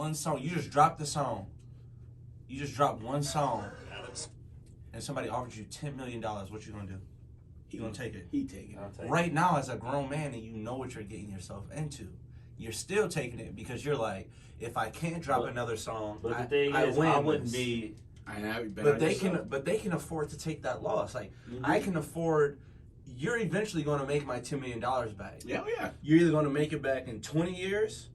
one song. You just dropped the song. You just dropped one song, and somebody offers you $10 million. What you gonna do? You gonna take it? He take it. Right now, as a grown man, and you know what you're getting yourself into, you're still taking it because you're like, if I can't drop another song, but the thing I is, win I wouldn't this. be. But they can afford to take that loss. Like I can afford. You're eventually going to make my $10 million back. Yeah. You're either going to make it back in 20 years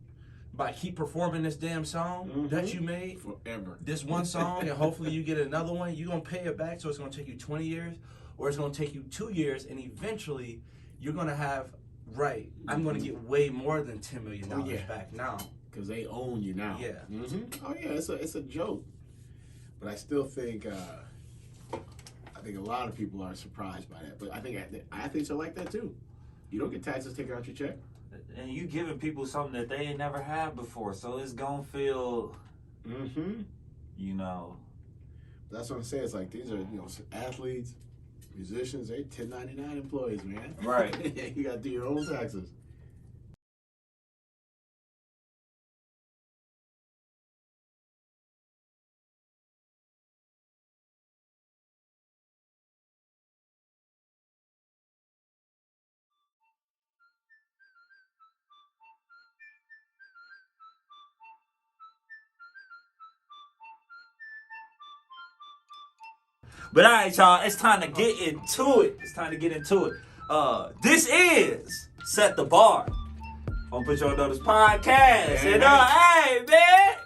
by keep performing this damn song that you made forever. This one song, and hopefully you get another one. You're going to pay it back, so it's going to take you 20 years, or it's going to take you 2 years, and eventually you're going to have, I'm going to get way more than $10 million back now. Because they own you now. Yeah. Oh, yeah, it's a joke. But I still think... I think a lot of people are surprised by that, but I think athletes are like that too. You don't get taxes taken out your check, and you giving people something that they ain't never had before, so it's gonna feel, you know. That's what I'm saying. It's like these are athletes, musicians. They 1099 employees, man. Right. You got to do your own taxes. But all right, y'all, it's time to get into it. This is Set the Bar on Put Your Notice Podcast. And hey, man.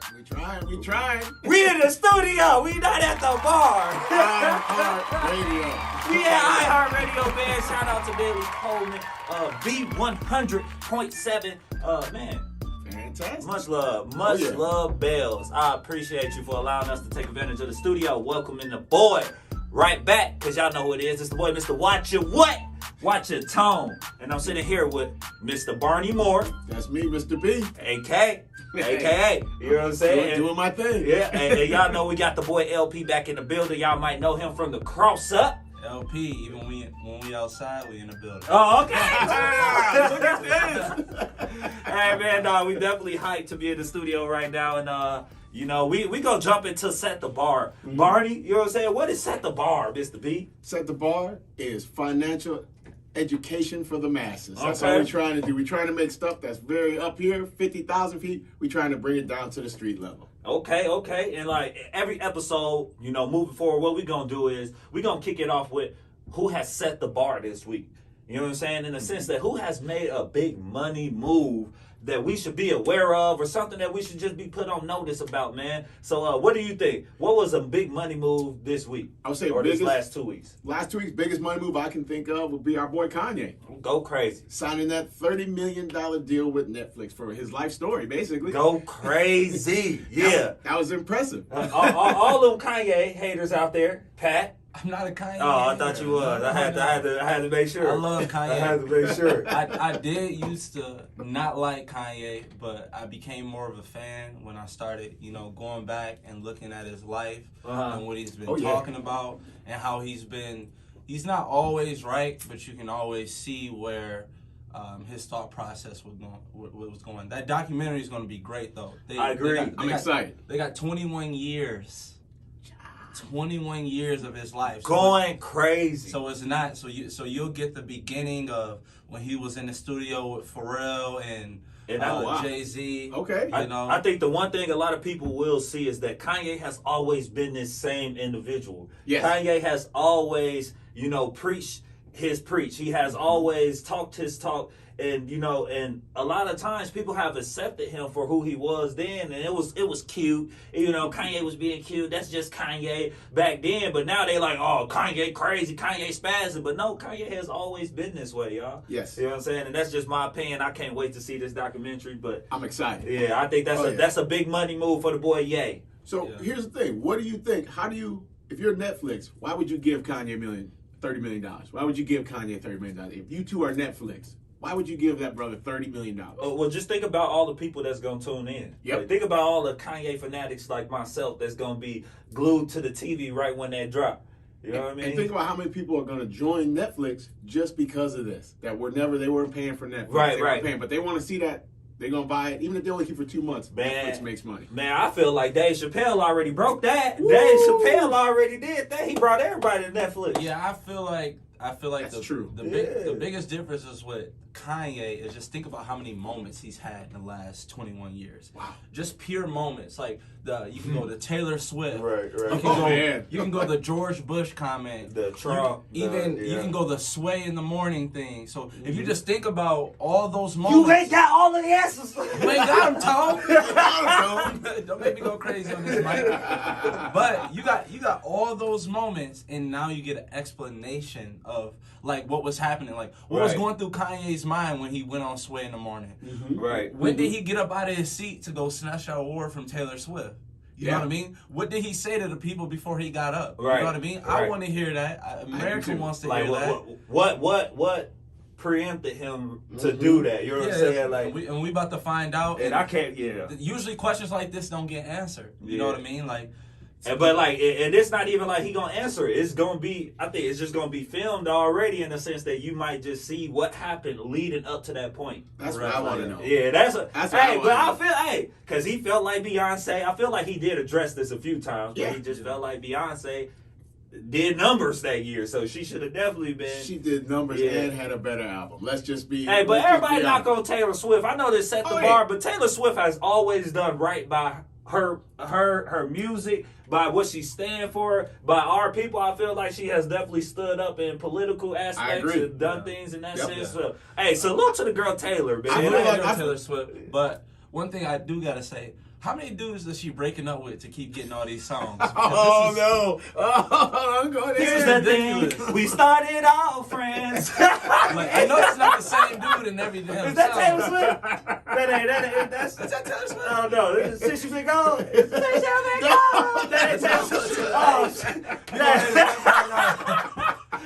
We trying. We in the studio. We not at the bar. iHeartRadio. We at iHeartRadio, man. Shout out to Bailey Coleman. B100.7. Man. Fantastic. Much love, Bells. I appreciate you for allowing us to take advantage of the studio. Welcoming the boy right back, because y'all know who it is. It's the boy, Mr. Watch Your What? Watch Your Tone. And I'm sitting here with Mr. Barney Moore. That's me, Mr. B. AKA. You know what I'm saying? Doing my thing. Yeah, and y'all know we got the boy LP back in the building. Y'all might know him from the Cross Up. LP, even when we outside, we in the building. Oh, okay. Look at this. Hey, man, we definitely hyped to be in the studio right now. And, we gonna jump into Set the Bar. Barney, you know what I'm saying? What is Set the Bar, Mr. B? Set the Bar is financial education for the masses. That's Okay. what we're trying to do. We're trying to make stuff that's very up here, 50,000 feet. We're trying to bring it down to the street level. Okay. And like every episode, moving forward, what we're going to do is we're going to kick it off with who has set the bar this week. You know what I'm saying? In the sense that who has made a big money move that we should be aware of, or something that we should just be put on notice about, man. So what do you think? What was a big money move this week? I would say or this last 2 weeks? Last 2 weeks, biggest money move I can think of would be our boy Kanye. Go crazy. Signing that $30 million deal with Netflix for his life story, basically. Go crazy. Yeah. That was impressive. all them Kanye haters out there, Pat. I'm not a Kanye. Oh, I thought you was. I had to make sure. I love Kanye. I had to make sure. I did used to not like Kanye, but I became more of a fan when I started, going back and looking at his life and what he's been talking about, and how he's not always right, but you can always see where his thought process was going. That documentary is going to be great, though. I agree. I'm excited. They got 21 years. 21 years of his life. Going crazy. So it's not so you'll get the beginning of when he was in the studio with Pharrell and Jay-Z. Okay. I think the one thing a lot of people will see is that Kanye has always been this same individual. Yes. Kanye has always, preached his preach. He has always talked his talk. And and a lot of times people have accepted him for who he was then, and it was cute. Kanye was being cute. That's just Kanye back then. But now they like, oh, Kanye crazy, Kanye spazzing. But no, Kanye has always been this way, y'all. Yes. You know what I'm saying? And that's just my opinion. I can't wait to see this documentary. But I'm excited. Yeah, I think that's a big money move for the boy Ye. So here's the thing. What do you think? If you're Netflix, why would you give Kanye $30 million? Why would you give Kanye $30 million? If you two are Netflix, why would you give that brother $30 million? Well, just think about all the people that's going to tune in. Yep. Like, think about all the Kanye fanatics like myself that's going to be glued to the TV right when they drop. You know what I mean? And think about how many people are going to join Netflix just because of this. That they weren't paying for Netflix. Right. But they want to see that They're going to buy it. Even if they only keep it for 2 months, Netflix makes money. Man, I feel like Dave Chappelle already broke that. Woo! Dave Chappelle already did that. He brought everybody to Netflix. Yeah, I feel like That's true. The biggest difference is with Kanye is just think about how many moments he's had in the last 21 years. Wow. Just pure moments. Like you can go to Taylor Swift. Right. You can go the George Bush comment. The Trump. You can go the Sway in the morning thing. So if you just think about all those moments. You ain't got all of the answers. You ain't got them, Tom. Don't make me go crazy on this mic. But you got all those moments, and now you get an explanation of like what was happening, like what was going through Kanye's mind when he went on Sway in the morning. Mm-hmm. Right. When did he get up out of his seat to go snatch an award from Taylor Swift? You know what I mean? What did he say to the people before he got up? Right. You know what I mean? Right. I want to hear that. America wants to hear that. What preempted him to do that? You know what I'm saying? Like, and we about to find out. And I can't. Usually questions like this don't get answered. You know what I mean? Like. But like, and it's not even like he gonna answer it. It's gonna be, I think it's just gonna be filmed already in the sense that you might just see what happened leading up to that point. That's what I want to know. Yeah, that's what I feel, because he felt like Beyonce. I feel like he did address this a few times, but he just felt like Beyonce did numbers that year, so she should have definitely been. She did numbers and had a better album. Let's just be. Hey, but everybody knock on Taylor Swift. I know this set the bar, but Taylor Swift has always done right by her music, by what she stand for, by our people. I feel like she has definitely stood up in political aspects and done things in that sense. So, hey, salute to the girl Taylor, man. I know Taylor Swift, but one thing I do gotta say. How many dudes is she breaking up with to keep getting all these songs? No. I'm going Here's the thing. We started out friends. Like, I know it's not the same dude in every damn Is that song. Taylor Swift? Is that Taylor Swift? Oh, no. This is 60 Big O. That ain't Taylor Swift. Oh, shit.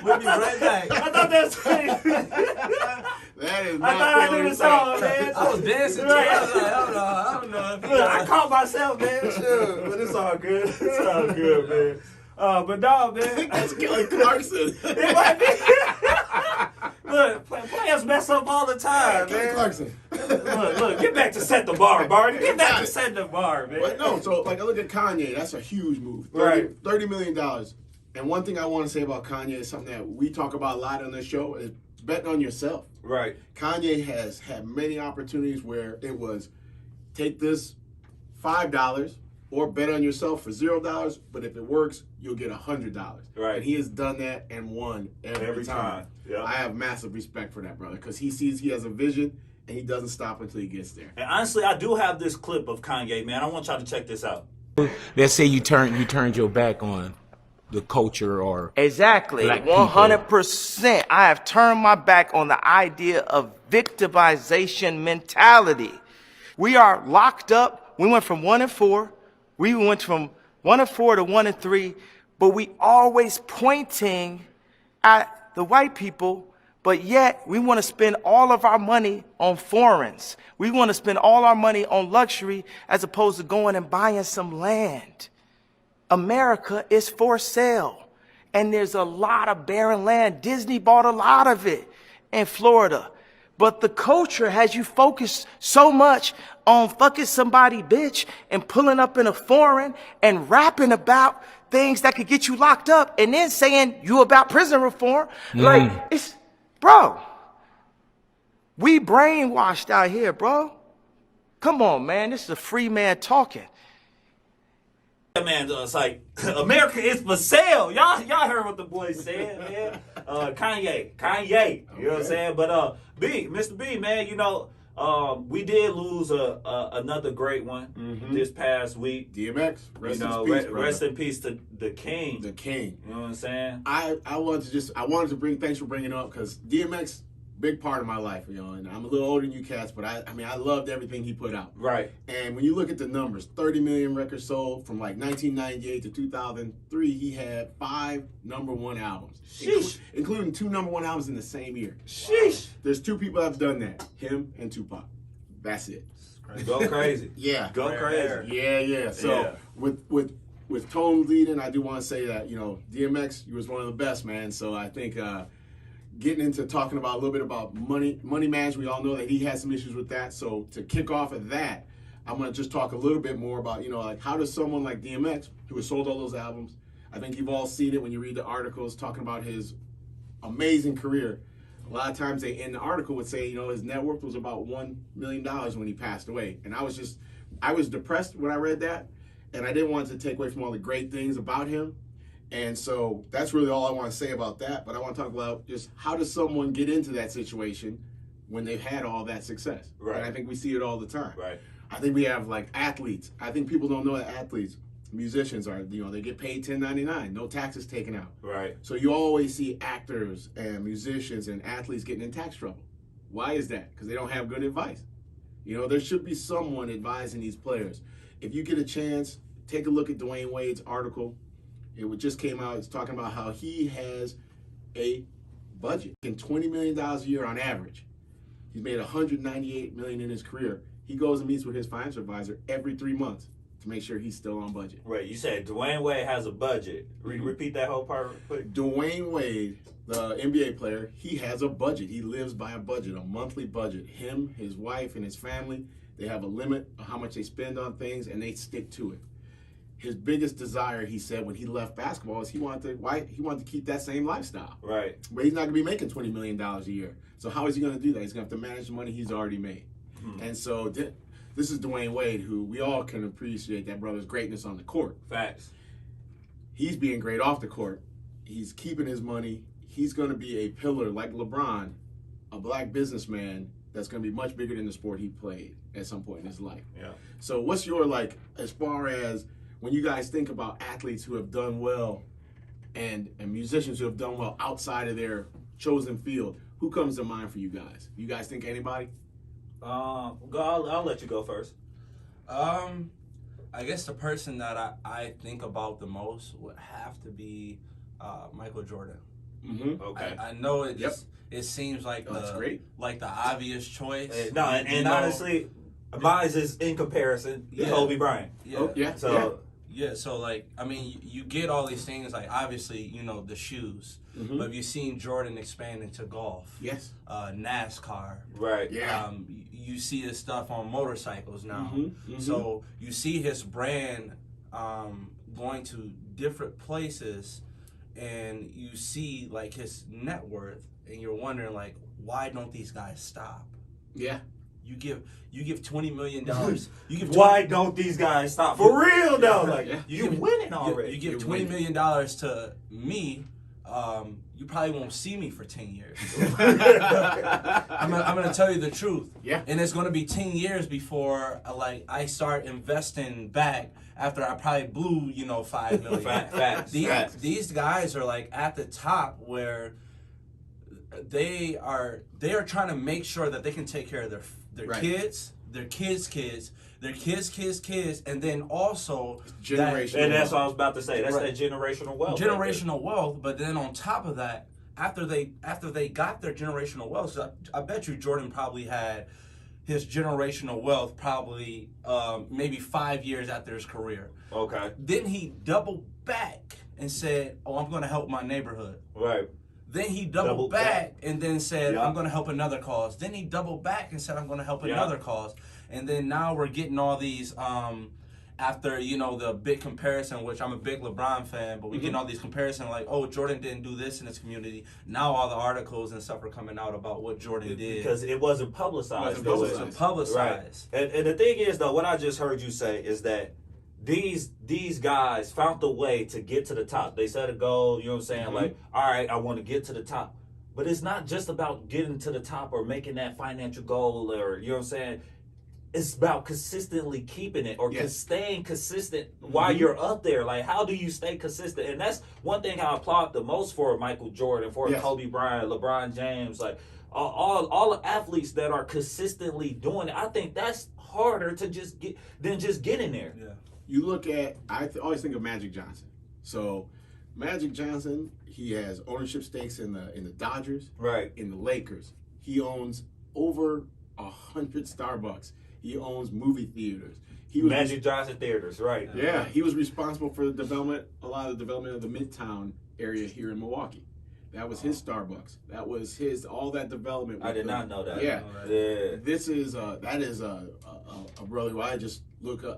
We'll be right back. I thought that's That is I thought I knew the song, man. I was dancing to it. I was like, I don't know. Look, I caught myself, man. Sure. But it's all good. It's all good, man. But no, man. That's Kelly Clarkson. It might be. Look, players mess up all the time, Kelly man. Clarkson. Look, get back to set the bar, Barney. Get back to set the bar, man. But no, so like I look at Kanye, that's a huge move. $30 million. And one thing I want to say about Kanye is something that we talk about a lot on this show is betting on yourself. Right. Kanye has had many opportunities where it was take this $5 or bet on yourself for $0, but if it works, you'll get $100. Right. And he has done that and won every time. Yeah. I have massive respect for that brother because he sees he has a vision and he doesn't stop until he gets there. And honestly, I do have this clip of Kanye, man. I want y'all to check this out. Let's say you turned your back on the culture or exactly black 100%. I have turned my back on the idea of victimization mentality. We are locked up. We went from 1 and 4. We went from 1 and 4 to 1 and 3, but we always pointing at the white people, but yet we want to spend all of our money on foreigns. We want to spend all our money on luxury as opposed to going and buying some land. America is for sale, and there's a lot of barren land. Disney bought a lot of it in Florida, but the culture has you focused so much on fucking somebody bitch and pulling up in a foreign and rapping about things that could get you locked up and then saying you about prison reform. Like, it's, bro, we brainwashed out here, bro. Come on, man, this is a free man talking. Man, it's like America is for sale. Y'all heard what the boy said, man. Kanye, you know what I'm saying? But Mr. B, man, you know, we did lose another great one this past week. DMX, rest in peace to the king. The king. You know what I'm saying? I wanted to bring, thanks for bringing it up because DMX, big part of my life, you know, and I'm a little older than you cats, but I mean, I loved everything he put out. Right. And when you look at the numbers, 30 million records sold from like 1998 to 2003, he had 5 #1 albums. Sheesh. Including 2 #1 albums in the same year. Sheesh. There's 2 people that have done that, him and Tupac. That's it. Go crazy. Yeah. Go crazy. Yeah. So with Tone leading, I do want to say that, you know, DMX, you was one of the best, man. So I think getting into talking about a little bit about money management. We all know that he has some issues with that. So to kick off of that, I'm going to just talk a little bit more about, you know, like how does someone like DMX, who has sold all those albums, I think you've all seen it when you read the articles talking about his amazing career. A lot of times they in the article would say, you know, his net worth was about $1 million when he passed away. And I was depressed when I read that, and I didn't want to take away from all the great things about him. And so that's really all I want to say about that. But I want to talk about just how does someone get into that situation when they've had all that success? Right. And I think we see it all the time. Right. I think we have like athletes. I think people don't know that athletes, musicians are, you know, they get paid $10.99, no taxes taken out. Right. So you always see actors and musicians and athletes getting in tax trouble. Why is that? Because they don't have good advice. You know, there should be someone advising these players. If you get a chance, take a look at Dwyane Wade's article. It just came out. It's talking about how he has a budget and $20 million a year on average. He's made $198 million in his career. He goes and meets with his financial advisor every 3 months to make sure he's still on budget. Right. You said Dwyane Wade has a budget. Repeat that whole part real quick. Dwyane Wade, the NBA player, he has a budget. He lives by a budget, a monthly budget. Him, his wife, and his family, they have a limit of how much they spend on things, and they stick to it. His biggest desire, he said, when he left basketball, is he wanted to keep that same lifestyle. Right. But he's not going to be making $20 million a year. So how is he going to do that? He's going to have to manage the money he's already made. And so this is Dwyane Wade, who we all can appreciate that brother's greatness on the court. Facts. He's being great off the court. He's keeping his money. He's going to be a pillar like LeBron, a black businessman that's going to be much bigger than the sport he played at some point in his life. Yeah. So what's your, like, as far as when you guys think about athletes who have done well and musicians who have done well outside of their chosen field, who comes to mind for you guys? You guys think anybody? I'll let you go first. I guess the person that I think about the most would have to be Michael Jordan. Mm-hmm. Okay. I know it just it seems like that's great. Like the obvious choice. And honestly, mine is in comparison, Kobe Bryant. Yeah. Oh, yeah. So so like I mean you get all these things like obviously, you know, the shoes. Mm-hmm. But have you seen Jordan expand into golf? Yes. NASCAR. Right. Yeah. You see his stuff on motorcycles now. Mm-hmm. Mm-hmm. So you see his brand going to different places, and you see like his net worth, and you're wondering like, why don't these guys stop? Yeah. You give $20 million. You give why don't these guys stop? For real though, like you winning already. You give $20 million to me. You probably won't see me for 10 years. I'm gonna tell you the truth. Yeah. And it's gonna be 10 years before I start investing back after I probably blew, you know, $5 million. Facts. These guys are like at the top where they are trying to make sure that they can take care of their kids, their kids, and then also generational. And that's what I was about to say. That's that generational wealth. Generational wealth, but then on top of that, after they got their generational wealth, so I bet you Jordan probably had his generational wealth probably maybe 5 years after his career. Okay. Then he doubled back and said, "Oh, I'm going to help my neighborhood." Right. Then he doubled back and then said, Yeah. "I'm going to help another cause." Then he doubled back and said, "I'm going to help another cause." And then now we're getting all these, after, you know, the big comparison, which I'm a big LeBron fan, but we're getting all these comparisons like, oh, Jordan didn't do this in his community. Now all the articles and stuff are coming out about what Jordan did. Because it wasn't publicized. It wasn't publicized. Right. And the thing is, though, what I just heard you say is that these guys found a way to get to the top. They set a goal, you know what I'm saying? Like, all right, I want to get to the top. But it's not just about getting to the top or making that financial goal or, you know what I'm saying? It's about consistently keeping it or staying consistent while you're up there. Like, how do you stay consistent? And that's one thing I applaud the most for Michael Jordan, for Kobe Bryant, LeBron James, like all the athletes that are consistently doing it. I think that's harder to just get than just getting there. Yeah. You look at, always think of Magic Johnson. So Magic Johnson, he has ownership stakes in the Dodgers, right, in the Lakers. He owns over 100 Starbucks. He owns movie theaters. Magic Johnson Theaters, right. Yeah, he was responsible for a lot of the development of the Midtown area here in Milwaukee. That was his Starbucks. That was his all that development. I did not know that. Yeah, This is that is a brother who I just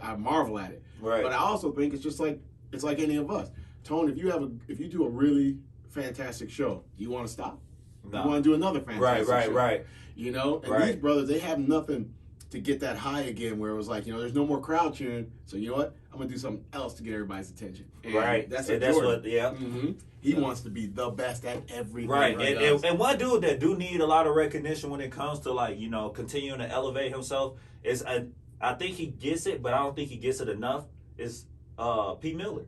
I marvel at it. Right. But I also think it's like any of us. Tone, if you do a really fantastic show, do you want to stop? No. You want to do another fantastic show. Right. You know, and these brothers, they have nothing to get that high again where it was like, there's no more crowd cheering. So you know what? I'm going to do something else to get everybody's attention. And that's what, Mm-hmm. He wants to be the best at everything. Right. And one dude that do need a lot of recognition when it comes to continuing to elevate himself is, I think he gets it, but I don't think he gets it enough, is P. Miller.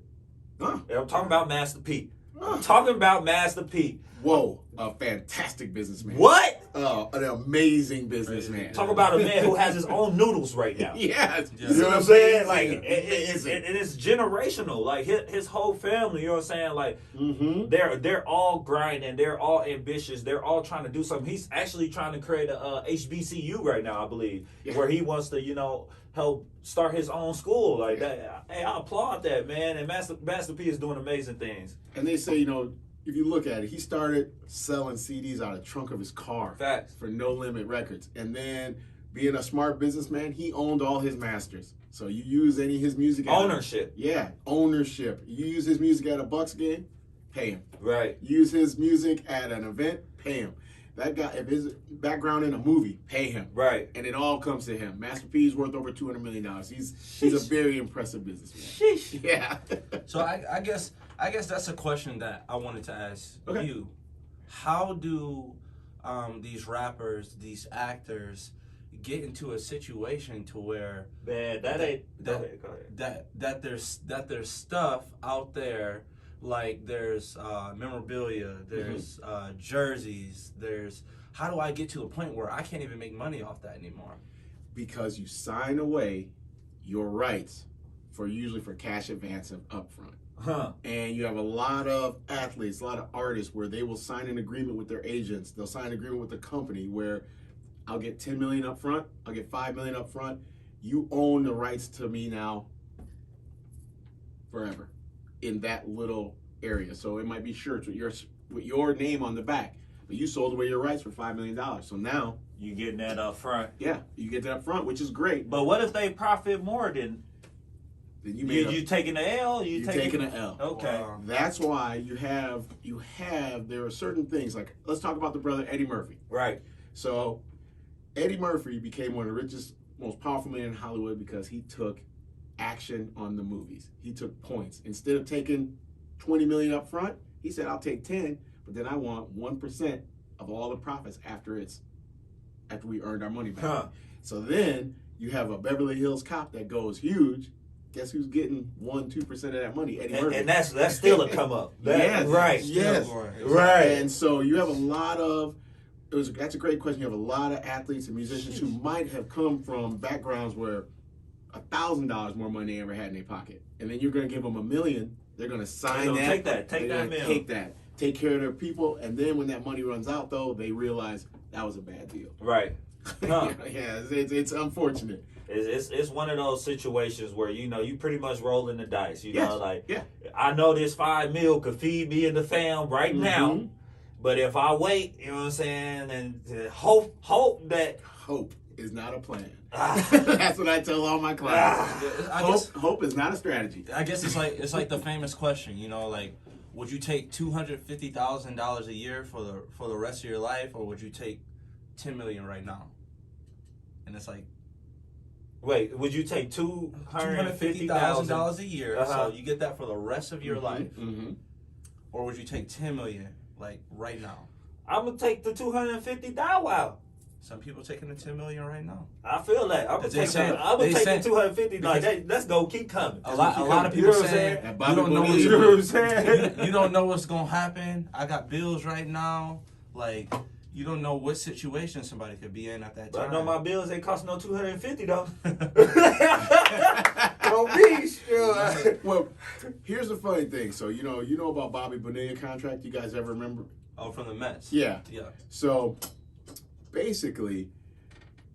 I'm talking about Master P. I'm talking about Master P. Whoa, a fantastic businessman. What? An amazing businessman. Talk about a man who has his own noodles right now. Yes. You know what I'm saying? Like, it's generational. Like, his whole family, you know what I'm saying? Like, they're all grinding. They're all ambitious. They're all trying to do something. He's actually trying to create a HBCU right now, I believe, where he wants to, help start his own school. Like, that. Hey, I applaud that, man. And Master P is doing amazing things. And they say, if you look at it, he started selling CDs out of the trunk of his car. Facts. For No Limit Records. And then, being a smart businessman, he owned all his masters. So you use any of his music. Ownership. Ownership. You use his music at a Bucks game, pay him. Right. Use his music at an event, pay him. That guy, if his background in a movie, pay him. Right. And it all comes to him. Master P is worth over $200 million. He's a very impressive businessman. Sheesh. Yeah. So I guess that's a question that I wanted to ask you. How do these rappers, these actors, get into a situation to where that there's stuff out there, like there's memorabilia, there's jerseys, how do I get to a point where I can't even make money off that anymore? Because you sign away your rights usually for cash advance up front. And you have a lot of athletes, a lot of artists where they will sign an agreement with their agents. They'll sign an agreement with the company where I'll get $10 million up front, I'll get $5 million up front. You own the rights to me now forever in that little area. So it might be shirts with your name on the back, but you sold away your rights for $5 million. So now you getting that up front. Yeah, you get that up front, which is great. But what if they profit more than you taking the L? You taking the L. Okay. Wow. That's why you have there are certain things, like let's talk about the brother Eddie Murphy. Right. So Eddie Murphy became one of the richest, most powerful men in Hollywood because he took action on the movies. He took points. Instead of taking $20 million up front, he said, I'll take 10, but then I want 1% of all the profits after we earned our money back. So then you have a Beverly Hills Cop that goes huge. Guess who's getting 1-2% of that money? Eddie Murphy. And that's still a come up. Yes. Right. Yes. Right. And so you have a lot of that's a great question. You have a lot of athletes and musicians who might have come from backgrounds where $1,000 more money they ever had in their pocket. And then you're going to give them $1 million. They're going to sign that. Take that. Take that million. Take that. Take care of their people. And then when that money runs out, though, they realize that was a bad deal. Right. Yeah, it's unfortunate. It's one of those situations where you pretty much rolling the dice. I know this $5 million could feed me and the fam right now, but if I wait, you know what I'm saying, and hope is not a plan. That's what I tell all my clients. Hope is not a strategy. I guess it's like the famous question, would you take $250,000 a year for the rest of your life, or would you take $10 million right now? And it's like, wait, would you take $250,000 a year, so you get that for the rest of your life, or would you take $10 million right now? I'm gonna take the $250,000. Wow. Some people taking the $10 million right now. I feel that. I'm gonna take the $250. Let's go. Keep coming. A lot of people saying you don't know you don't know what's gonna happen. I got bills right now. You don't know what situation somebody could be in at that time. I know my bills ain't cost no $250 though. Don't be sure. Well, here's the funny thing. So you know about Bobby Bonilla contract. You guys ever remember? Oh, from the Mets. Yeah. So basically,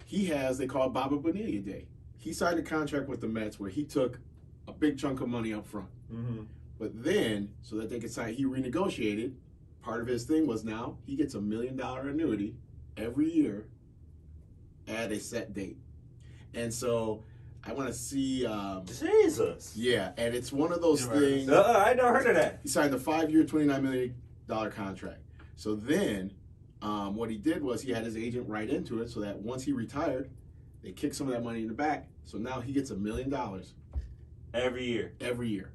they call it Bobby Bonilla Day. He signed a contract with the Mets where he took a big chunk of money up front. But then, so that they could sign, he renegotiated part of his thing was now he gets $1 million annuity every year at a set date. And so I want to see. Jesus. Yeah, and it's one of those things. I never heard of that. He signed a 5-year, $29 million contract. So then what he did was he had his agent write into it so that once he retired, they kicked some of that money in the back. So now he gets $1 million every year. Every year.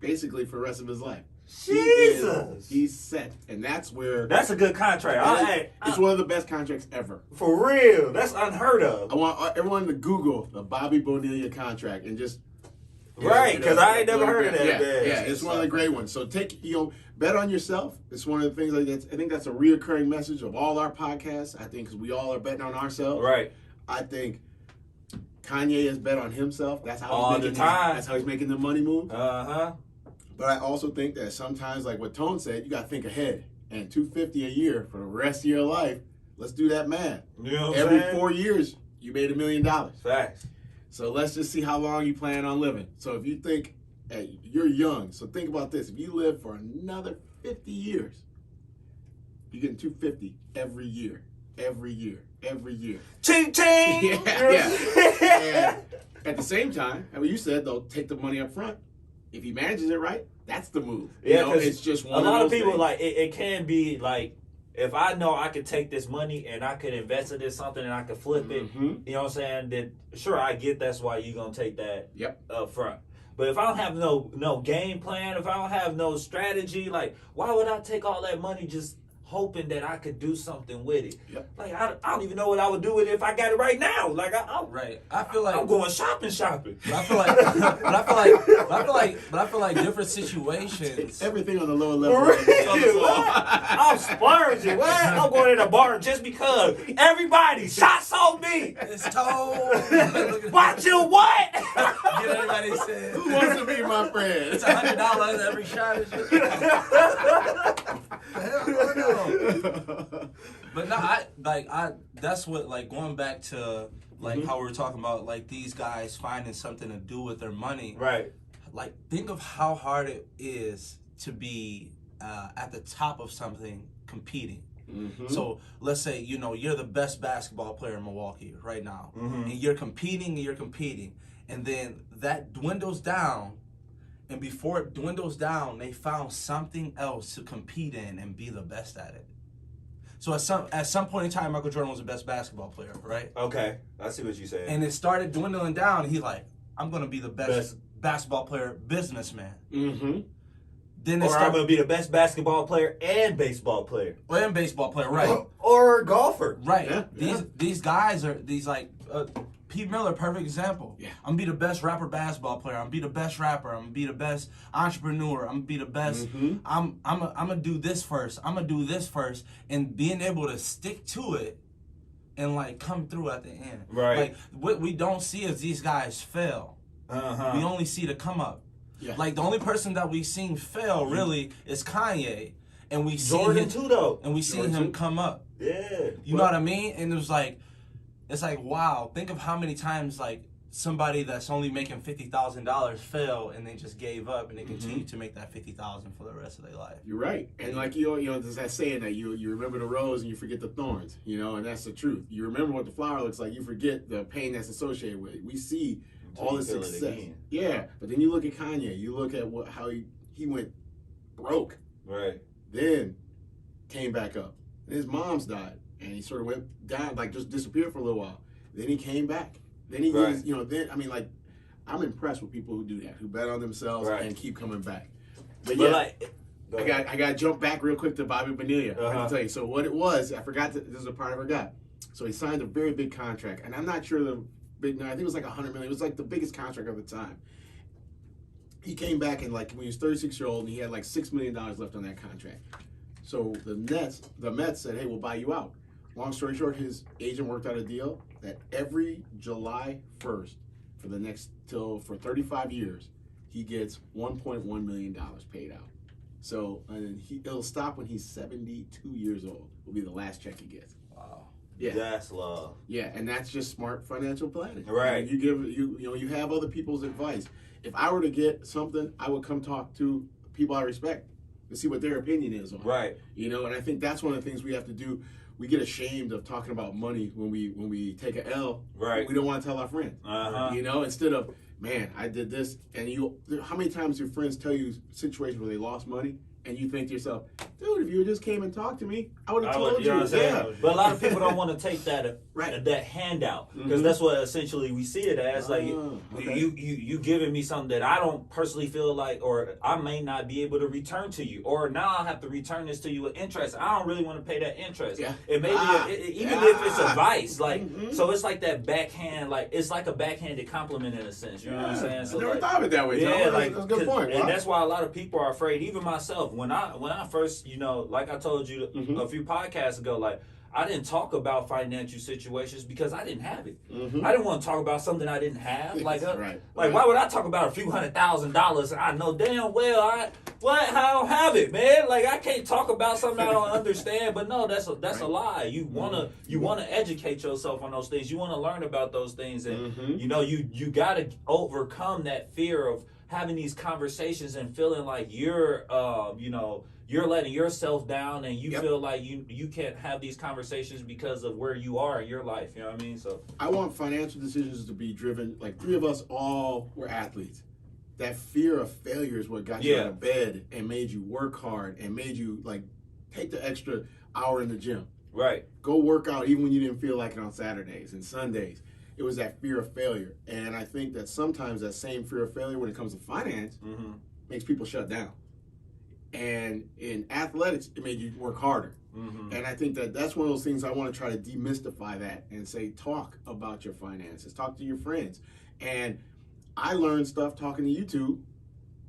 Basically for the rest of his life. Jesus. He's set. And that's where... That's a good contract. It's one of the best contracts ever. For real. That's unheard of. I want everyone to Google the Bobby Bonilla contract and just... Right, because I ain't never heard of that. Yeah, it's one of the great ones. So bet on yourself. It's one of the things I think that's a reoccurring message of all our podcasts. I think because we all are betting on ourselves. Right. I think Kanye has bet on himself. That's how that's how he's making the money move. But I also think that sometimes, like what Tone said, you got to think ahead. And $250 a year for the rest of your life. Let's do that math. You know what Every I'm saying? 4 years, you made $1 million. Facts. So let's just see how long you plan on living. So if you think, hey, you're young, so think about this. If you live for another 50 years, you're getting $250 every year. Ching ching. Yeah. And at the same time, I mean, you said they'll take the money up front. If he manages it right, that's the move. Yeah, it's just one. A lot of people things. like it can be like, if I know I could take this money and I could invest it in something and I could flip it, you know what I'm saying? Then sure, I get that's why you're gonna take that up front. But if I don't have no game plan, if I don't have no strategy, like why would I take all that money just hoping that I could do something with it? Yep. Like I don't even know what I would do with it if I got it right now. Like I feel like I'm going shopping. But I feel like different situations. Everything on the lower level. I'm splurging. What? I'm going in a bar just because everybody shots on me. It's told. Watch you what? Get everybody said. Who wants to be my friend? It's $100 every shot. Hell no. But no, that's what, like, going back to like how we were talking about, like, these guys finding something to do with their money. Right. Like, think of how hard it is to be at the top of something competing. So let's say, you're the best basketball player in Milwaukee right now, and you're competing, and then that dwindles down. And before it dwindles down, they found something else to compete in and be the best at it. So at some point in time, Michael Jordan was the best basketball player, right? Okay, I see what you're saying. And it started dwindling down. And he's like, I'm going to be the best basketball player, businessman. Then I'm going to be the best basketball player and baseball player. And baseball player, right. Or golfer. Right. These guys are, Pete Miller, perfect example. Yeah. I'm gonna be the best rapper basketball player. I'm gonna be the best rapper. I'm gonna be the best entrepreneur. I'm gonna be the best. I'm gonna do this first. I'm gonna do this first, and being able to stick to it and like come through at the end. Right. Like what we don't see is these guys fail. We only see the come up. Yeah. Like the only person that we've seen fail really is Kanye, and we see Jordan too though. And we see him come up. Yeah. You know what I mean? And it was like. It's like, wow, think of how many times, like, somebody that's only making $50,000 fail and they just gave up and they continue to make that $50,000 for the rest of their life. You're right. And like, there's that saying that you remember the rose and you forget the thorns, and that's the truth. You remember what the flower looks like, you forget the pain that's associated with it. We see all the success. Yeah, but then you look at Kanye, you look at how he went broke. Right. Then came back up. And his mom's died. And he sort of went down, like just disappeared for a little while. Then he came back. Then he, I'm impressed with people who do that, who bet on themselves and keep coming back. But yeah, I got to jump back real quick to Bobby Bonilla. I have to tell you. So what it was, this is a part I forgot. So he signed a very big contract, and I'm not sure I think it was like $100 million. It was like the biggest contract of the time. He came back and like when he was 36-year-old, and he had like $6 million left on that contract. So the Mets said, "Hey, we'll buy you out." Long story short, his agent worked out a deal that every July 1st for 35 years, he gets $1.1 million paid out. So it'll stop when he's 72 years old. Will be the last check he gets. Wow. Yeah. That's love. Yeah, and that's just smart financial planning. Right. And you have other people's advice. If I were to get something, I would come talk to people I respect. to see what their opinion is on it. Right. You know, and I think that's one of the things we have to do. We get ashamed of talking about money when we take a L. Right. We don't want to tell our friends. You know, instead of, man, I did this, and how many times do your friends tell you situations where they lost money, and you think to yourself, dude, if you just came and talked to me, I would have told you. Yeah. But a lot of people don't want to take that that handout, because that's what essentially we see it as. Like you giving me something that I don't personally feel like, or I may not be able to return to you, or now I have to return this to you with interest. I don't really want to pay that interest. Yeah. It may be even if it's advice, like so it's like that backhand, like it's like a backhanded compliment in a sense. You know what I'm saying? So I never thought of it that way. Yeah, like that's a good point. And that's why a lot of people are afraid. Even myself, when I first, you know, like I told you a few podcasts ago, like I didn't talk about financial situations because I didn't have it. I didn't want to talk about something I didn't have. Like, why would I talk about a few $100,000 and I know damn well I don't have it, man. Like I can't talk about something I don't understand. But no, that's a lie. You wanna educate yourself on those things. You wanna learn about those things, and you know you gotta overcome that fear of having these conversations and feeling like you're letting yourself down, and you feel like you can't have these conversations because of where you are in your life. You know what I mean? So I want financial decisions to be driven, like 3 of us all were athletes. That fear of failure is what got you out of bed and made you work hard and made you like take the extra hour in the gym. Right. Go work out even when you didn't feel like it on Saturdays and Sundays. It was that fear of failure. And I think that sometimes that same fear of failure when it comes to finance makes people shut down. And in athletics, it made you work harder. And I think that that's one of those things I want to try to demystify that and say, talk about your finances, talk to your friends. And I learned stuff talking to you two.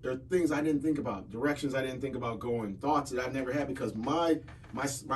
There are things I didn't think about, directions I didn't think about going, thoughts that I've never had because my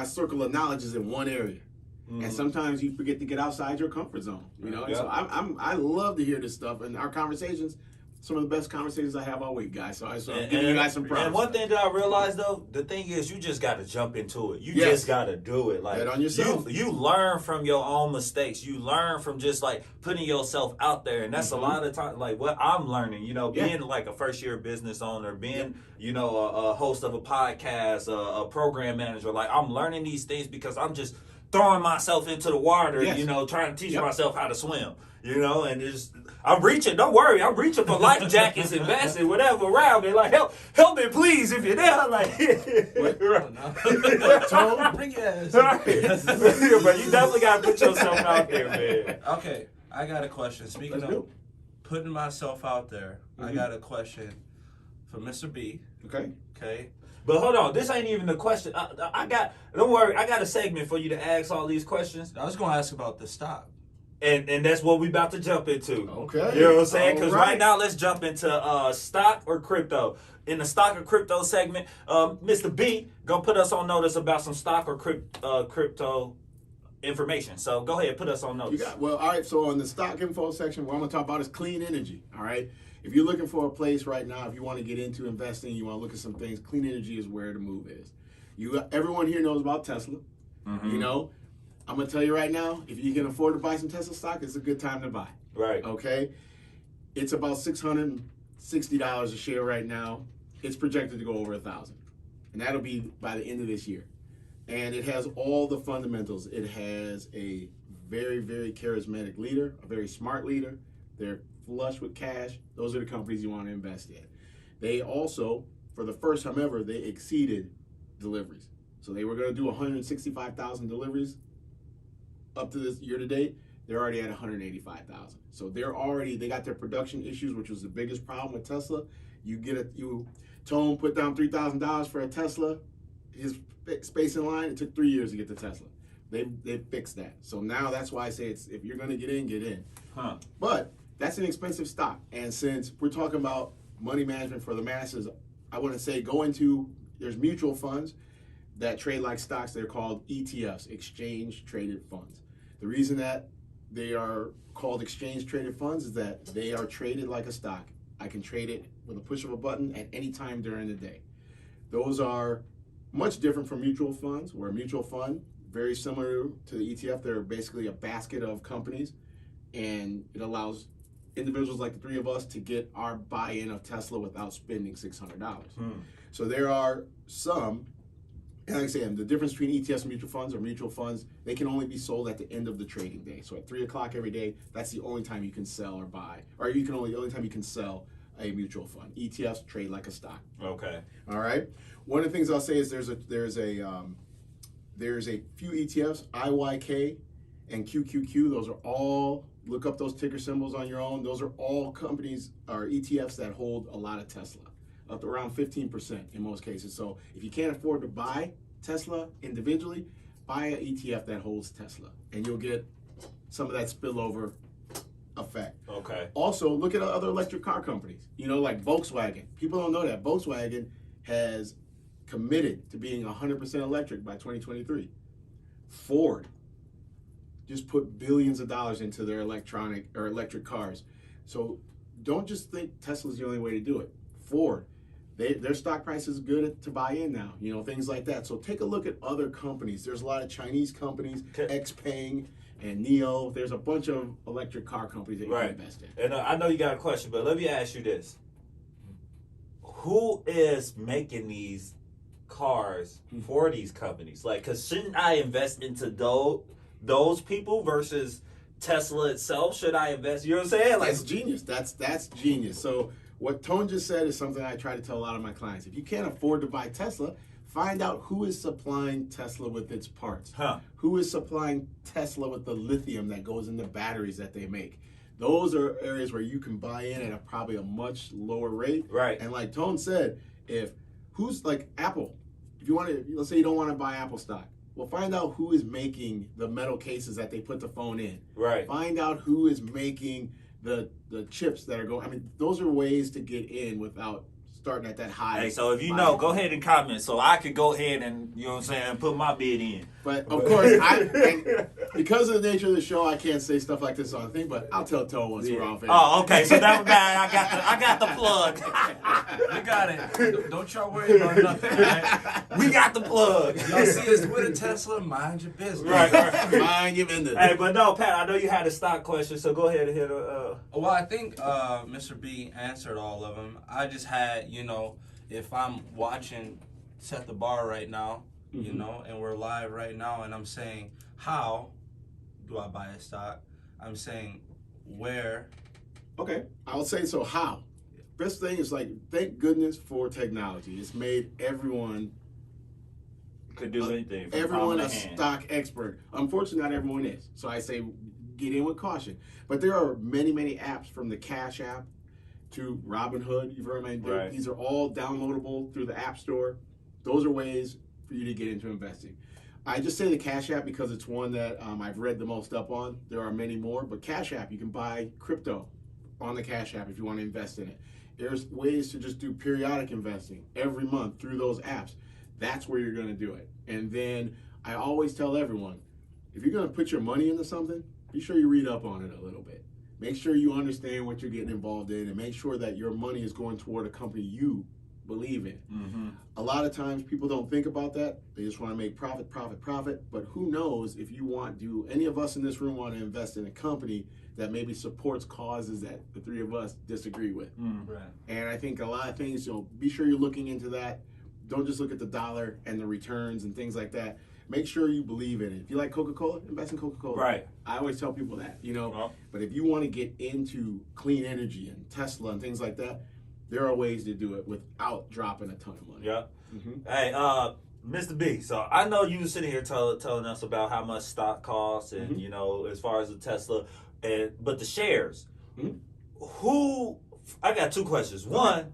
circle of knowledge is in one area. And sometimes you forget to get outside your comfort zone, you know. And so I love to hear this stuff, and our conversations, some of the best conversations I have all week, guys. So I'm giving you guys some props. And one thing that I realized though, the thing is, you just got to jump into it. You just got to do it. Like bet on yourself. You learn from your own mistakes. You learn from just like putting yourself out there, and that's a lot of time. Like what I'm learning, you know, being like a first year business owner, being you know a host of a podcast, a program manager. Like I'm learning these things because I'm just throwing myself into the water, you know, trying to teach myself how to swim, you know, and I'm reaching, don't worry, I'm reaching for life jackets and vests and whatever around me, like, help me please if you're there, like, Tone, bring your ass. But you definitely got to put yourself out there, man. Okay, I got a question. Speaking of putting myself out there, I got a question for Mr. B. Okay. But hold on, this ain't even the question. Don't worry, I got a segment for you to ask all these questions. I was going to ask about the stock. And that's what we about to jump into. Okay. You know what I'm saying? Because right now, let's jump into stock or crypto. In the stock or crypto segment, Mr. B going to put us on notice about some stock or crypto information. So go ahead, put us on notice. All right, so on the stock info section, what I'm going to talk about is clean energy, all right? If you're looking for a place right now, if you want to get into investing, you want to look at some things, clean energy is where the move is. Everyone here knows about Tesla. You know, I'm going to tell you right now, if you can afford to buy some Tesla stock, it's a good time to buy. Right. Okay? It's about $660 a share right now. It's projected to go over $1,000. And that'll be by the end of this year. And it has all the fundamentals. It has a very, very charismatic leader, a very smart leader. They're flush with cash. Those are the companies you want to invest in. They also, for the first time ever, they exceeded deliveries. So they were going to do 165,000 deliveries up to this year to date. They're already at 185,000. So they got their production issues, which was the biggest problem with Tesla. Tone put down $3,000 for a Tesla, his space in line. It took 3 years to get the Tesla. They fixed that. So now that's why I say if you're going to get in. But that's an expensive stock. And since we're talking about money management for the masses, I want to say there's mutual funds that trade like stocks. They're called ETFs, exchange traded funds. The reason that they are called exchange traded funds is that they are traded like a stock. I can trade it with a push of a button at any time during the day. Those are much different from mutual funds, where a mutual fund, very similar to the ETF, they're basically a basket of companies, and it allows individuals like the three of us to get our buy-in of Tesla without spending $600. So there are some, and like I say, the difference between ETFs and mutual funds, or mutual funds, they can only be sold at the end of the trading day. So at 3 o'clock every day, that's the only time you can sell or buy, or the only time you can sell a mutual fund. ETFs trade like a stock. Okay. All right. One of the things I'll say is there's a few ETFs, IYK and QQQ. Those are all, look up those ticker symbols on your own. Those are all companies or ETFs that hold a lot of Tesla, up to around 15% in most cases. So if you can't afford to buy Tesla individually, buy an ETF that holds Tesla, and you'll get some of that spillover effect. Okay. Also, look at other electric car companies. Like Volkswagen. People don't know that Volkswagen has committed to being 100% electric by 2023. Ford just put billions of dollars into their electric cars. So don't just think Tesla's the only way to do it. Ford, their stock price is good to buy in now. Things like that. So take a look at other companies. There's a lot of Chinese companies, XPeng and NIO. There's a bunch of electric car companies that you can invest in. And I know you got a question, but let me ask you this. Who is making these cars for these companies? Like, because shouldn't I invest into those people versus Tesla itself? Should I invest? You know what I'm saying? Like, that's genius. That's genius. So what Tone just said is something I try to tell a lot of my clients. If you can't afford to buy Tesla, find out who is supplying Tesla with its parts. Who is supplying Tesla with the lithium that goes in the batteries that they make. Those are areas where you can buy in at probably a much lower rate. Right. And like Tone said, who's like Apple, if you want to, let's say you don't want to buy Apple stock, well, find out who is making the metal cases that they put the phone in. Right. Find out who is making the chips that are going. I mean, those are ways to get in without starting at that high. Hey, so if you know, go ahead and comment so I could go ahead and, you know what I'm saying, put my bid in. But of course, because of the nature of the show, I can't say stuff like this on the thing, but I'll tell Toe once we're off air. Oh, okay. So that I got the plug. You got it. Don't y'all worry about nothing, right? We got the plug. Y'all see us with a Tesla, mind your business. Right. Mind your business. Hey, but no, Pat, I know you had a stock question, so go ahead and hit Well, I think Mr. B answered all of them. I just had, if I'm watching Set the Bar right now, and we're live right now, and I'm saying, how do I buy a stock? I'm saying, where? Okay, I'll say so. How? Best thing is, thank goodness for technology. It's made everyone could do anything. Everyone a stock expert. Unfortunately, not everyone is. So I say, get in with caution. But there are many, many apps, from the Cash App to Robinhood. You've heard me. Right. These are all downloadable through the App Store. Those are ways for you to get into investing. I just say the Cash App because it's one that I've read the most up on. There are many more, but Cash App, you can buy crypto on the Cash App if you want to invest in it. There's ways to just do periodic investing every month through those apps. That's where you're going to do it. And then I always tell everyone, if you're going to put your money into something, be sure you read up on it a little bit. Make sure you understand what you're getting involved in, and make sure that your money is going toward a company you believe in. Mm-hmm. A lot of times people don't think about that. They just want to make profit. But who knows if do any of us in this room want to invest in a company that maybe supports causes that the three of us disagree with. Right. And I think a lot of things, be sure you're looking into that. Don't just look at the dollar and the returns and things like that. Make sure you believe in it. If you like Coca-Cola, invest in Coca-Cola. Right. I always tell people that, But if you want to get into clean energy and Tesla and things like that, there are ways to do it without dropping a ton of money. Yeah. Mm-hmm. Hey, Mr. B, so I know you were sitting here telling us about how much stock costs and, as far as the Tesla, but the shares. Mm-hmm. I got two questions. Okay. One,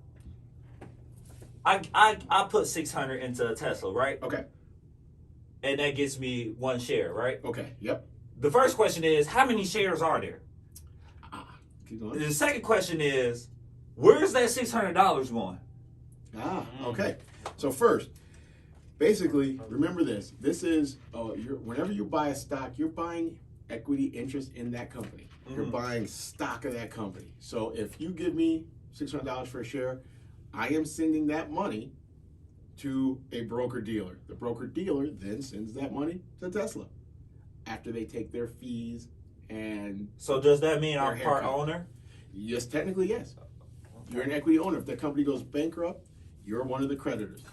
I put 600 into a Tesla, right? Okay. And that gets me one share, right? Okay, yep. The first question is, how many shares are there? Keep going. The second question is, where's that $600 going? Okay. So first, basically, remember this. This is, whenever you buy a stock, you're buying equity interest in that company. Mm-hmm. You're buying stock of that company. So if you give me $600 for a share, I am sending that money to a broker-dealer. The broker-dealer then sends that money to Tesla after they take their fees and... So does that mean I'm part owner? Yes, technically, yes. You're an equity owner. If the company goes bankrupt, you're one of the creditors.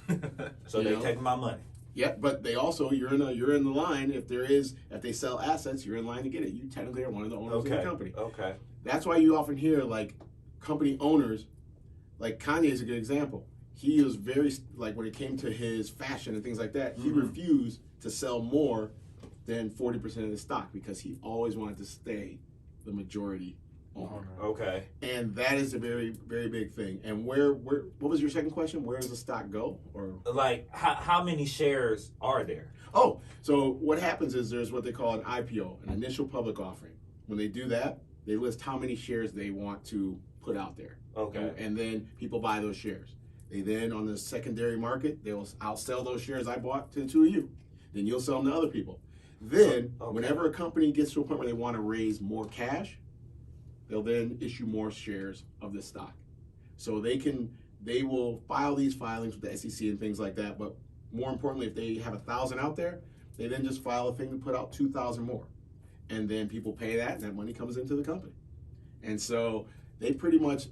So they take my money. Yeah, but they also you're in the line. If they sell assets, you're in line to get it. You technically are one of the owners of the company. Okay. That's why you often hear like company owners, like Kanye is a good example. He was very like when it came to his fashion and things like that. He refused to sell more than 40% of the stock because he always wanted to stay the majority owner. Okay. And that is a very, very big thing. And where what was your second question? Where does the stock go? Or like how many shares are there? Oh, so what happens is there's what they call an IPO, an initial public offering. When they do that, they list how many shares they want to put out there. Okay. And then people buy those shares. They then on the secondary market, I'll sell those shares I bought to the two of you. Then you'll sell them to other people. Then whenever a company gets to a point where they want to raise more cash, they'll then issue more shares of the stock. So they will file these filings with the SEC and things like that. But more importantly, if they have 1,000 out there, they then just file a thing to put out 2,000 more. And then people pay that, and that money comes into the company. And so they pretty much,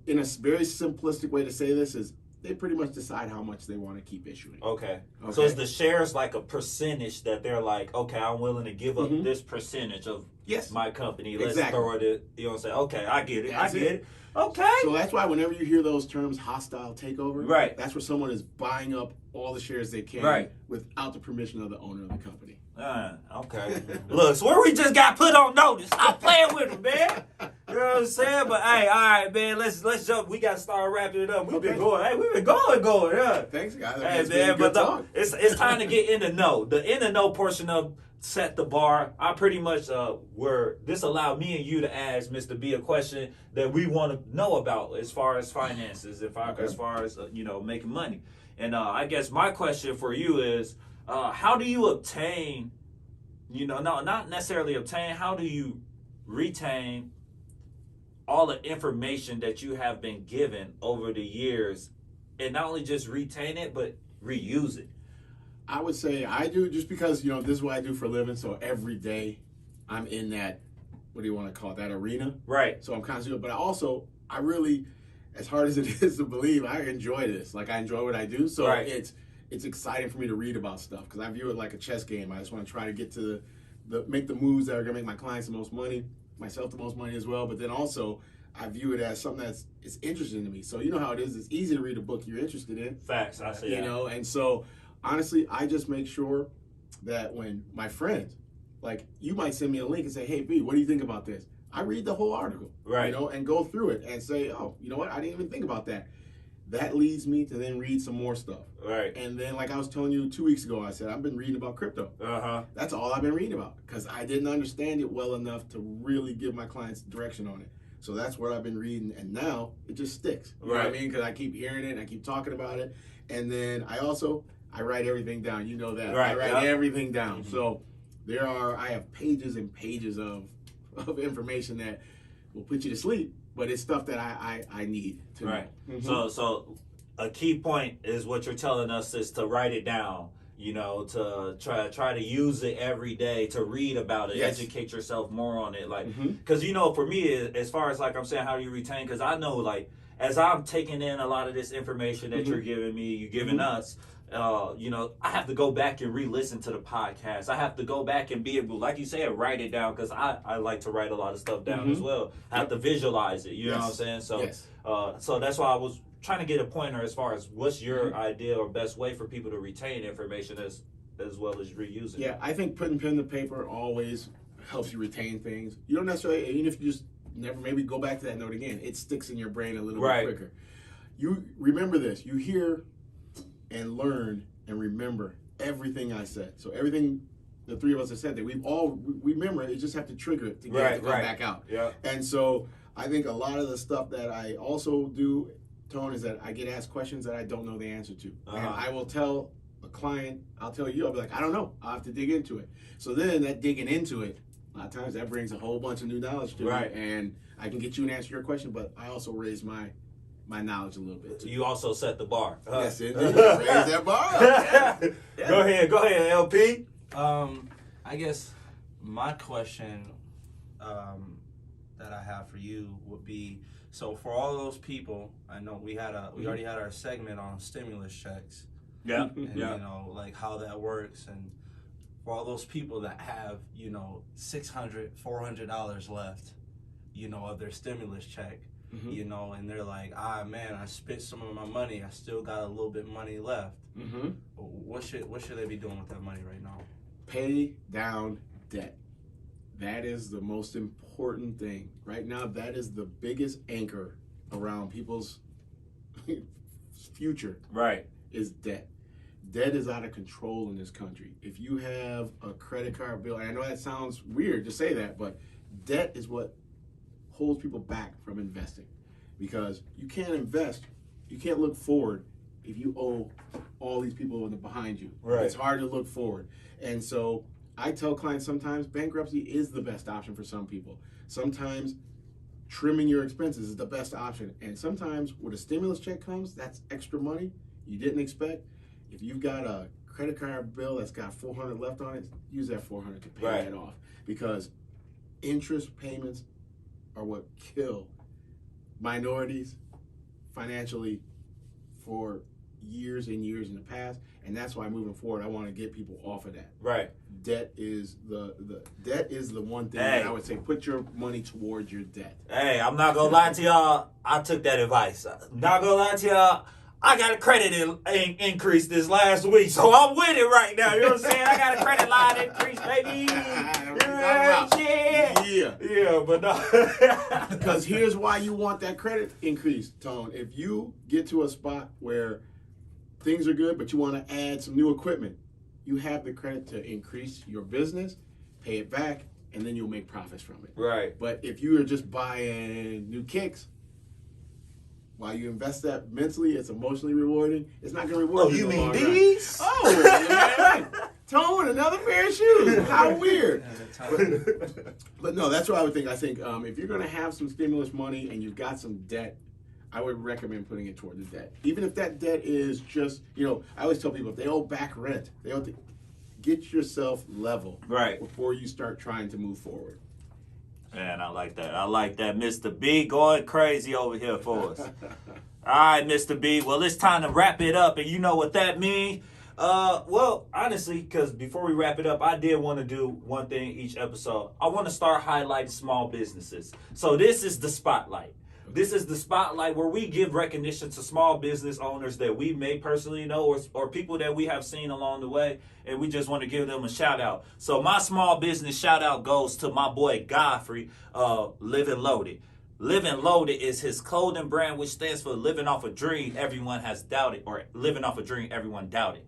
in a very simplistic way to say this is, they pretty much decide how much they want to keep issuing. Okay. So is the shares like a percentage that they're like, okay, I'm willing to give up this percentage of my company. Let's throw it, you know what I'm saying? Okay, I get it. I get it. Okay. So that's why whenever you hear those terms, hostile takeover, right, that's where someone is buying up all the shares they can without the permission of the owner of the company. Okay. Look, so where we just got put on notice. Stop playing with him, man. You know what I'm saying? But hey, all right, man. Let's jump. We got to start wrapping it up. We've been going. Hey, we've been going. Yeah. Thanks, guys. Hey, man. But it's time to get in the know. The in the know portion of Set the Bar. I pretty much this allowed me and you to ask Mr. B a question that we want to know about as far as finances, as far as making money. And I guess my question for you is, how do you obtain, not necessarily obtain, how do you retain all the information that you have been given over the years, and not only just retain it, but reuse it? I would say I do, just because, this is what I do for a living, so every day I'm in that, what do you want to call it, that arena? Right. So I'm constantly, but I really, as hard as it is to believe, I enjoy this. Like, I enjoy what I do, so it's exciting for me to read about stuff, because I view it like a chess game. I just want to try to get to make the moves that are going to make my clients the most money, myself the most money as well, but then also I view it as something it's interesting to me. So you know how it is, it's easy to read a book you're interested in. Facts, I see that. And so honestly, I just make sure that when my friends, like, you might send me a link and say, hey, B, what do you think about this? I read the whole article, and go through it and say, oh, you know what? I didn't even think about that. That leads me to then read some more stuff. Right. And then, like I was telling you 2 weeks ago, I said, I've been reading about crypto. That's all I've been reading about, because I didn't understand it well enough to really give my clients direction on it. So that's what I've been reading, and now it just sticks. You know what I mean? Because I keep hearing it, and I keep talking about it. And then I write everything down. You know that. Right. I write everything down. So I have pages and pages of information that will put you to sleep, but it's stuff that I need to know. So a key point is what you're telling us is to write it down, to try to use it every day, to read about it, educate yourself more on it. Like, because, for me, as far as, like I'm saying, how do you retain? Because I know, like, as I'm taking in a lot of this information that you're giving me, you're giving us, I have to go back and re-listen to the podcast. I have to go back and be able, like you said, write it down, because I like to write a lot of stuff down as well. I have to visualize it, you know what I'm saying? So so that's why I was trying to get a pointer as far as what's your idea or best way for people to retain information as well as reuse it. Yeah, I think putting pen to paper always helps you retain things. You don't necessarily, even if you just never maybe go back to that note again, it sticks in your brain a little bit quicker. You remember this. You hear and learn and remember everything I said. So everything the three of us have said that we remember it, just have to trigger it to get it to come back out. Yeah. And so I think a lot of the stuff that I also do, Tone, is that I get asked questions that I don't know the answer to. And I will tell a client, I'll tell you, I'll be like, I don't know. I'll have to dig into it. So then that digging into it, a lot of times that brings a whole bunch of new knowledge to me. And I can get you an answer to your question, but I also raise my knowledge a little bit. You also set the bar. Yes, indeed. Raise that bar up. Yeah. Go ahead, LP. I guess my question that I have for you would be, so for all those people, I know we already had our segment on stimulus checks. Yeah. And, you know, like how that works. And for all those people that have, you know, $600, $400 left, you know, of their stimulus check, you know, and they're like, man, I spent some of my money. I still got a little bit of money left. What should they be doing with that money right now? Pay down debt. That is the most important thing. Right now, that is the biggest anchor around people's future. Right. Is debt. Debt is out of control in this country. If you have a credit card bill, and I know that sounds weird to say that, but debt is what holds people back from investing. Because you can't invest, you can't look forward if you owe all these people behind you. Right. It's hard to look forward. And so I tell clients sometimes bankruptcy is the best option for some people. Sometimes trimming your expenses is the best option. And sometimes when a stimulus check comes, that's extra money you didn't expect. If you've got a credit card bill that's got $400 left on it, use that $400 to pay that off. Because interest payments are what kill minorities financially for years and years in the past, and that's why moving forward I want to get people off of that. Right. Debt is the one thing that I would say put your money towards your debt. Hey, I'm not gonna lie to y'all. I took that advice. Not gonna lie to y'all. I got a credit increase this last week, so I'm with it right now. You know what I'm saying? I got a credit line increase, baby. Yeah, but no. Because here's why you want that credit increase, Tone. If you get to a spot where things are good, but you want to add some new equipment, you have the credit to increase your business, pay it back, and then you'll make profits from it. Right. But if you are just buying new kicks, while you invest that mentally, it's emotionally rewarding. It's not going to reward you. Oh, you mean these? Oh, man. Tone, another pair of shoes. How weird. But no, that's what I would think. I think if you're going to have some stimulus money and you've got some debt, I would recommend putting it toward the debt. Even if that debt is just, you know, I always tell people if they owe back rent, they owe to get yourself level before you start trying to move forward. Man, I like that. I like that. Mr. B going crazy over here for us. All right, Mr. B. Well, it's time to wrap it up, and you know what that means. Well, honestly, because before we wrap it up, I did want to do one thing each episode. I want to start highlighting small businesses. So this is the spotlight. This is the spotlight where we give recognition to small business owners that we may personally know or people that we have seen along the way, and we just want to give them a shout out. So my small business shout out goes to my boy Godfrey, Living Loaded. Living Loaded is his clothing brand, which stands for Living Off a Dream Everyone Has Doubted, or Living Off a Dream Everyone Doubted.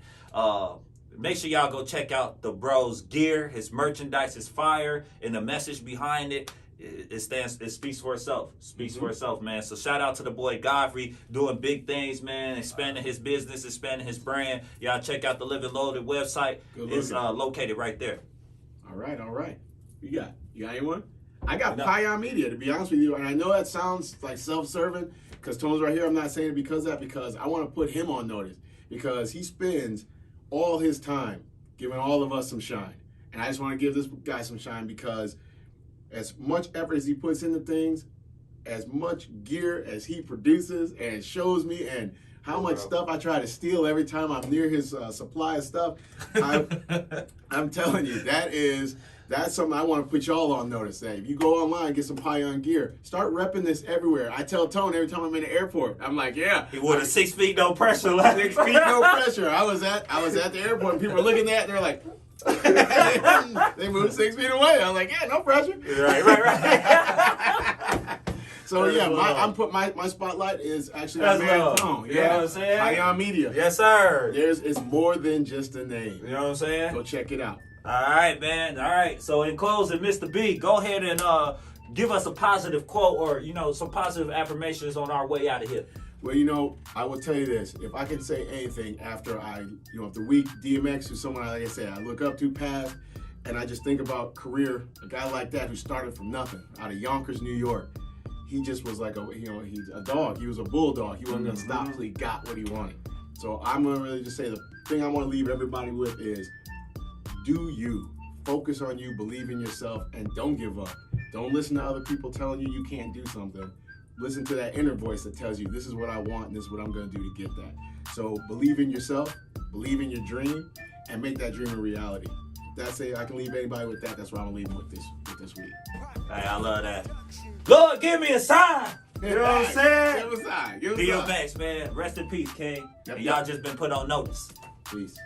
Make sure y'all go check out the bro's gear. His merchandise is fire, and the message behind it, it speaks for itself. Speaks for itself, man. So shout out to the boy Godfrey doing big things, man. Expanding his business, expanding his brand. Y'all check out the Living Loaded website. It's located right there. All right. You got anyone? I got P.Y.O.N Media, to be honest with you, and I know that sounds like self-serving because Tone's right here. I'm not saying it because I want to put him on notice because he spends all his time giving all of us some shine, and I just want to give this guy some shine because as much effort as he puts into things, as much gear as he produces and shows me, and how much stuff I try to steal every time I'm near his supply of stuff, I'm telling you, that's something I want to put y'all on notice. That if you go online and get some P.Y.O.N gear, start repping this everywhere. I tell Tone every time I'm in the airport, I'm like, yeah. He wore a 6 feet no pressure. 6 feet no pressure. I was at the airport and people were looking at it, they're like, they moved 6 feet away. I was like, yeah, no pressure. Right. So yeah, my spotlight is actually on man Tone. You know what I'm saying? P.Y.O.N Media. Yes, sir. It's more than just a name. You know what I'm saying? Go check it out. All right, man. All right. So in closing, Mr. B, go ahead and give us a positive quote or some positive affirmations on our way out of here. Well, I will tell you this. If I can say anything after the week, DMX is someone, like I said, I look up to, past, and I just think about career, a guy like that who started from nothing, out of Yonkers, New York. He just was like he's a dog. He was a bulldog. He wasn't going to stop until he got what he wanted. So I'm going to really just say the thing I want to leave everybody with is do you. Focus on you, believe in yourself, and don't give up. Don't listen to other people telling you you can't do something. Listen to that inner voice that tells you this is what I want and this is what I'm going to do to get that. So believe in yourself, believe in your dream, and make that dream a reality. That's it. I can leave anybody with that. That's what I'm going to leave them with this week. Hey, I love that. Lord, give me a sign. You know what I'm saying? Give him a sign. DMX, man. Rest in peace, King. Yep, and y'all just been put on notice. Peace.